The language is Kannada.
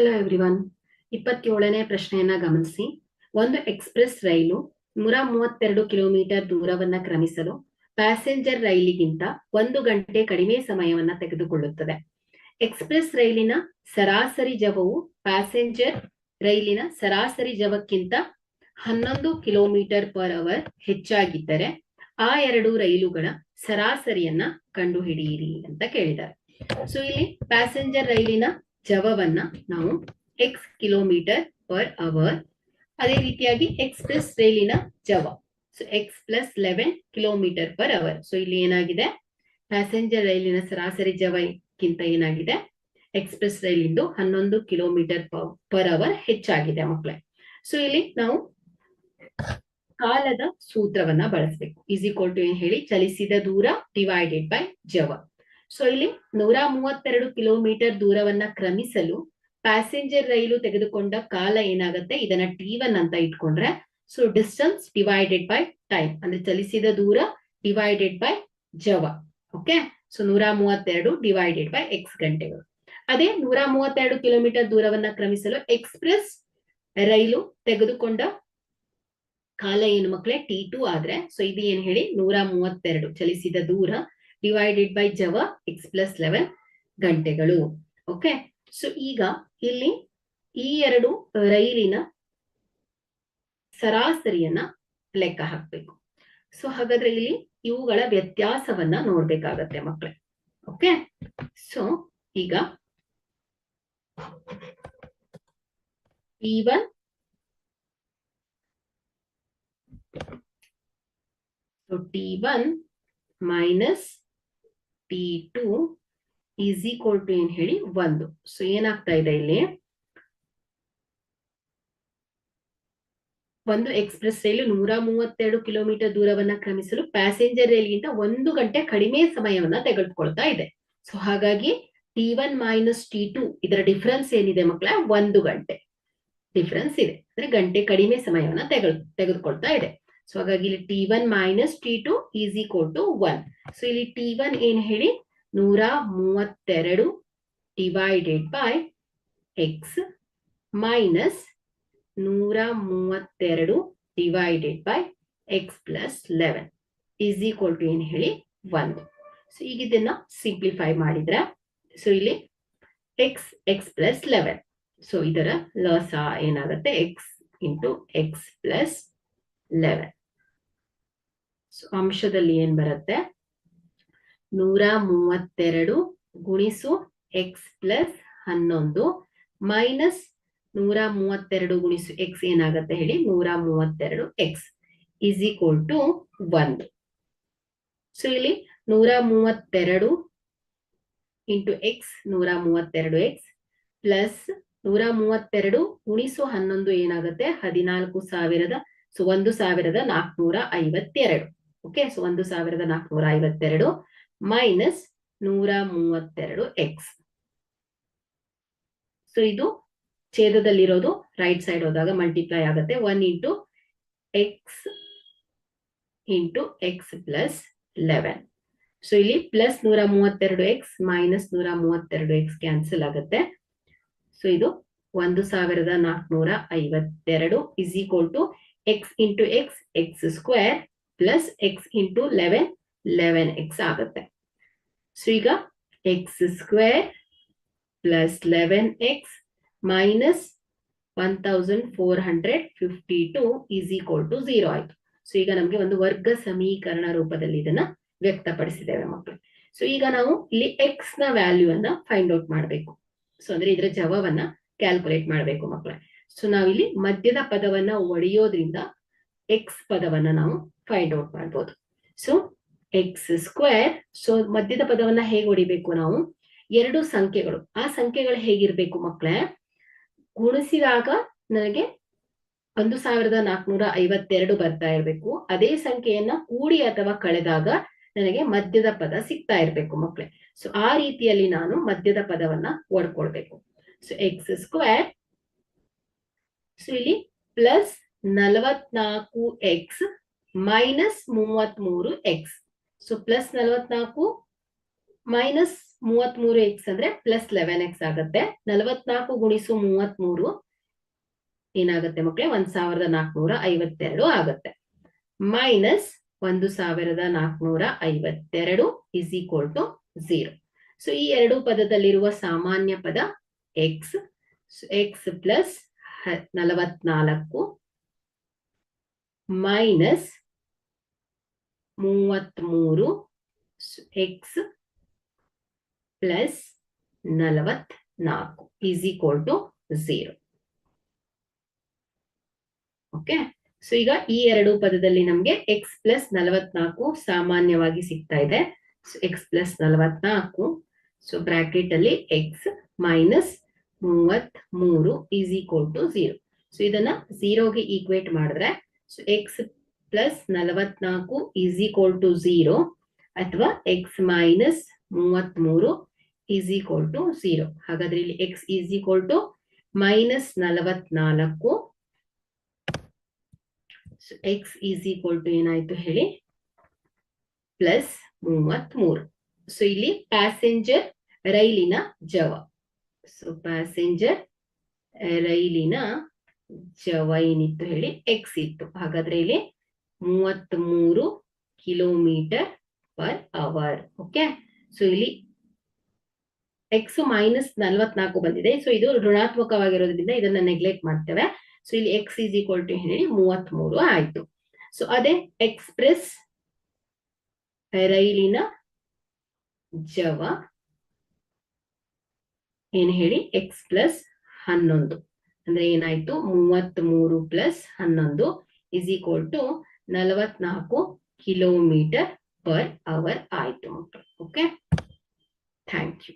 Hello everyone. 27ನೇ ಪ್ರಶ್ನೆಯನ್ನ ಗಮನಿಸಿ. ಒಂದು ಎಕ್ಸ್‌ಪ್ರೆಸ್ ರೈಲು 132 ಕಿಲೋಮೀಟರ್ ದೂರವನ್ನ ಕ್ರಮಿಸಲು ಪ್ಯಾಸೆಂಜರ್ ರೈಲಿಗಿಂತ 1 ಗಂಟೆ ಕಡಿಮೆ ಸಮಯವನ್ನ ತೆಗೆದುಕೊಳ್ಳುತ್ತದೆ. ಎಕ್ಸ್‌ಪ್ರೆಸ್ ರೈಲಿನ ಸರಾಸರಿ ಜವವು ಪ್ಯಾಸೆಂಜರ್ ರೈಲಿನ ಸರಾಸರಿ ಜವಕ್ಕಿಂತ 11 ಕಿಲೋಮೀಟರ್ ಪರ್ ಅವರ್ ಹೆಚ್ಚಾಗಿದ್ದರೆ ಆ ಎರಡು ರೈಲುಗಳ ಸರಾಸರಿಯನ್ನ ಕಂಡುಹಿಡಿಯಿರಿ ಅಂತ ಕೇಳಿದ್ದಾರೆ. ಸೊ ಇಲ್ಲಿ ಪ್ಯಾಸೆಂಜರ್ ರೈಲಿನ ಜವವನ್ನ ನಾವು ಎಕ್ಸ್ ಕಿಲೋಮೀಟರ್ ಪರ್ ಅವರ್, ಅದೇ ರೀತಿಯಾಗಿ ಎಕ್ಸ್‌ಪ್ರೆಸ್ ರೈಲಿನ ಜವ so x plus 11 kilometre per hour. So ಇಲ್ಲಿ ಏನಾಗಿದೆ, ಪ್ಯಾಸೆಂಜರ್ ರೈಲಿನ ಸರಾಸರಿ ಜವಕ್ಕಿಂತ ಏನಾಗಿದೆ, ಎಕ್ಸ್‌ಪ್ರೆಸ್ ರೈಲಿಂದು 11 ಕಿಲೋಮೀಟರ್ ಪರ್ ಅವರ್ ಹೆಚ್ಚಾಗಿದೆ ಮಕ್ಕಳೇ. ಸೊ ಇಲ್ಲಿ ನಾವು ಕಾಲದ ಸೂತ್ರವನ್ನ ಬಳಸಬೇಕು. ಈಸ್ ಈಕ್ವಲ್ ಟು ಏನ್ ಹೇಳಿ, ಚಲಿಸಿದ ದೂರ ಡಿವೈಡೆಡ್ ಬೈ ಜವ. ಸೊ ಇಲ್ಲಿ 132 ಕಿಲೋಮೀಟರ್ ದೂರವನ್ನ ಕ್ರಮಿಸಲು ಪ್ಯಾಸೆಂಜರ್ ರೈಲು ತೆಗೆದುಕೊಂಡ ಕಾಲ ಏನಾಗುತ್ತೆ, ಇದನ್ನ T1 ಅಂತ ಇಟ್ಕೊಂಡ್ರೆ, so distance divided by time ಅಂದ್ರೆ ಚಲಿಸಿದ ದೂರ ಡಿವೈಡೆಡ್ ಬೈ ಜವ. Okay, so 132 divided by x ಗಂಟೆಗಳು. ಅದೇ 132 ಕಿಲೋಮೀಟರ್ ದೂರವನ್ನ ಕ್ರಮಿಸಲು ಎಕ್ಸ್‌ಪ್ರೆಸ್ ರೈಲು ತೆಗೆದುಕೊಂಡ ಕಾಲ ಏನು ಮಕ್ಕಳೇ, T2 ಆದ್ರೆ, ಸೊ ಇದು ಏನ್ ಹೇಳಿ, 132 ಚಲಿಸಿದ ದೂರ ಡಿವೈಡೆಡ್ ಬೈ ಜವ ಎಕ್ಸ್ ಪ್ಲಸ್ 11 ಗಂಟೆಗಳು. ಓಕೆ, ಸೊ ಈಗ ಇಲ್ಲಿ ಈ ಎರಡು ರೈಲಿನ ಸರಾಸರಿಯನ್ನ ಲೆಕ್ಕ ಹಾಕ್ಬೇಕು. ಸೊ ಹಾಗಾದ್ರೆ ಇಲ್ಲಿ ಇವುಗಳ ವ್ಯತ್ಯಾಸವನ್ನ ನೋಡ್ಬೇಕಾಗತ್ತೆ ಮಕ್ಕಳೇ. ಓಕೆ, ಸೊ ಈಗ T1 minus T2 is equal to ಏನ್ ಹೇಳಿ 1. ಸೊ ಏನಾಗ್ತಾ ಇದೆ ಇಲ್ಲಿ, ಒಂದು ಎಕ್ಸ್‌ಪ್ರೆಸ್ ರೈಲು 132 ಕಿಲೋಮೀಟರ್ ದೂರವನ್ನ ಕ್ರಮಿಸಲು ಪ್ಯಾಸೆಂಜರ್ ರೈಲಿಗಿಂತ 1 ಗಂಟೆ ಕಡಿಮೆ ಸಮಯವನ್ನ ತೆಗೆದುಕೊಳ್ತಾ ಇದೆ. ಸೊ ಹಾಗಾಗಿ T1 ಮೈನಸ್ T2 ಇದರ ಡಿಫರೆನ್ಸ್ ಏನಿದೆ ಮಕ್ಕಳೇ, 1 ಗಂಟೆ ಡಿಫರೆನ್ಸ್ ಇದೆ, ಅಂದ್ರೆ ಗಂಟೆ ಕಡಿಮೆ ಸಮಯವನ್ನ ತೆಗೆದುಕೊಳ್ತಾ ಇದೆ. ಸೊ ಹಾಗಾಗಿ ಇಲ್ಲಿ T1 minus T2 is equal to 1. So ಇಲ್ಲಿ T1 ಏನ್ ಹೇಳಿ, 132 divided by x minus 132 divided by x plus 11 is equal to ಏನ್ ಹೇಳಿ 1. ಸೊ ಈಗ ಇದನ್ನ ಸಿಂಪ್ಲಿಫೈ ಮಾಡಿದ್ರೆ, ಸೊ ಇಲ್ಲಿ ಎಕ್ಸ್ ಪ್ಲಸ್ 11, ಸೊ ಇದರ ಲಸ ಏನಾಗುತ್ತೆ, X into x plus 11. So ಅಂಶದಲ್ಲಿ ಏನ್ ಬರುತ್ತೆ, 132 ಗುಣಿಸು ಎಕ್ಸ್ ಪ್ಲಸ್ 11 ಮೈನಸ್ 132 ಗುಣಿಸು ಎಕ್ಸ್ ಏನಾಗುತ್ತೆ ಹೇಳಿ, 132 x is equal to 1. So ಇಲ್ಲಿ 132 ಇಂಟು ಎಕ್ಸ್ 132 ಎಕ್ಸ್ ಪ್ಲಸ್ 132 ಗುಣಿಸು 11 ಏನಾಗುತ್ತೆ, 14,000, so 1,452. Okay, so 1,452 minus 132 x. So ಇದು ಛೇದದಲ್ಲಿರೋದು ರೈಟ್ ಸೈಡ್ ಹೋದಾಗ ಮಲ್ಟಿಪ್ಲೈ ಆಗುತ್ತೆ, 1 ಇಂಟು ಎಕ್ಸ್ ಪ್ಲಸ್ 11. ಸೊ ಇಲ್ಲಿ plus 132 x minus 132 x cancel ಆಗುತ್ತೆ. ಸೊ ಇದು 1,452 is equal to x into x square plus x into 11 x ಆಗುತ್ತೆ. ಸೊ ಈಗ x square plus 11 x minus 1,452 is equal to 0 ಆಯ್ತು. ಸೊ ಈಗ ನಮ್ಗೆ ಒಂದು ವರ್ಗ ಸಮೀಕರಣ ರೂಪದಲ್ಲಿ ಇದನ್ನ ವ್ಯಕ್ತಪಡಿಸಿದ್ದೇವೆ ಮಕ್ಕಳು. ಸೊ ಈಗ ನಾವು ಇಲ್ಲಿ ಎಕ್ಸ್ ನ ವ್ಯಾಲ್ಯೂ ಅನ್ನ ಫೈಂಡ್ ಔಟ್ ಮಾಡಬೇಕು. ಸೊ ಅಂದ್ರೆ ಇದರ ಜವವನ್ನ ಕ್ಯಾಲ್ಕುಲೇಟ್ ಮಾಡಬೇಕು ಮಕ್ಕಳೇ. ಸೊ ನಾವಿಲ್ಲಿ ಮಧ್ಯದ ಪದವನ್ನ ಒಡೆಯೋದ್ರಿಂದ ಎಕ್ಸ್ ಪದವನ್ನ ನಾವು ಫೈಂಡ್ ಔಟ್ ಮಾಡ್ಬೋದು. ಸೊ ಎಕ್ಸ್ ಸ್ಕ್ವೇರ್, ಸೊ ಮಧ್ಯದ ಪದವನ್ನ ಹೇಗೆ ಹೊಡಿಬೇಕು ನಾವು, ಎರಡು ಸಂಖ್ಯೆಗಳು, ಆ ಸಂಖ್ಯೆಗಳು ಹೇಗಿರ್ಬೇಕು ಮಕ್ಕಳೇ, ಗುಣಿಸಿದಾಗ ನನಗೆ 1,452 ಬರ್ತಾ ಇರ್ಬೇಕು. ಅದೇ ಸಂಖ್ಯೆಯನ್ನ ಕೂಡಿ ಅಥವಾ ಕಳೆದಾಗ ನನಗೆ ಮಧ್ಯದ ಪದ ಸಿಗ್ತಾ ಇರ್ಬೇಕು ಮಕ್ಕಳೇ. ಸೊ ಆ ರೀತಿಯಲ್ಲಿ ನಾನು ಮಧ್ಯದ ಪದವನ್ನ ಓಡ್ಕೊಳ್ಬೇಕು. ಸೊ ಎಕ್ಸ್ ಸ್ಕ್ವೇರ್, ಸೊ ಇಲ್ಲಿ plus 44 X minus 33 X. So plus 44 minus 33x ಅಂದ್ರೆ ಪ್ಲಸ್ 11x ಆಗುತ್ತೆ. 44 ಗುಣಿಸು 33 ಏನಾಗುತ್ತೆ ಮಕ್ಕಳೇ? 1452 ಆಗುತ್ತೆ. Minus 1452 is equal to 0. So ಈ ಎರಡು ಪದದಲ್ಲಿರುವ ಸಾಮಾನ್ಯ ಪದ x. X plus 44 minus 33 x plus 44 is equal to 0. Okay, so ಈಗ ಈ ಎರಡು ಪದದಲ್ಲಿ ನಮ್ಗೆ ಎಕ್ಸ್ ಪ್ಲಸ್ 44 ಸಾಮಾನ್ಯವಾಗಿ ಸಿಗ್ತಾ ಇದೆ. So x plus 44, so bracket ಅಲ್ಲಿ x minus 33 is equal to 0. So ಇದನ್ನ 0ಗೆ ಈಕ್ವೇಟ್ ಮಾಡಿದ್ರೆ, so x plus 44 is equal to 0 ಅಥವಾ x minus 33 is equal to 0. ಹಾಗಾದ್ರೆ ಇಲ್ಲಿ x is equal to minus 44, so x is equal to ಏನಾಯ್ತು ಹೇಳಿ? ಪ್ಲಸ್ 33. ಸೊ ಇಲ್ಲಿ ಪ್ಯಾಸೆಂಜರ್ ರೈಲಿನ ಜವ. ಸೊ ಪ್ಯಾಸೆಂಜರ್ ರೈಲಿನ ಜವ ಏನಿತ್ತು ಹೇಳಿ? ಎಕ್ಸ್ ಇತ್ತು. ಹಾಗಾದ್ರೆ ಇಲ್ಲಿ 33 kilometre per hour. Okay, so ಇಲ್ಲಿ ಎಕ್ಸ್ ಮೈನಸ್ 44 ಬಂದಿದೆ. ಸೊ ಇದು ಋಣಾತ್ಮಕವಾಗಿರೋದ್ರಿಂದ ಇದನ್ನ ನೆಗ್ಲೆಕ್ಟ್ ಮಾಡ್ತೇವೆ. ಸೊ ಇಲ್ಲಿ ಎಕ್ಸ್ ಈಸ್ ಈಕ್ವಲ್ ಟು ಹೇಳಿ 33 ಆಯ್ತು. ಸೊ ಅದೇ ಎಕ್ಸ್ಪ್ರೆಸ್ ರೈಲಿನ ಜವ ಏನ್ ಹೇಳಿ? ಎಕ್ಸ್ ಪ್ಲಸ್ 11 ಅಂದ್ರೆ ಏನಾಯ್ತು? 33 plus 11 is equal to 44 kilometre per hour ಆಯ್ತು ಮಕ್ಕಳು. Okay, thank you.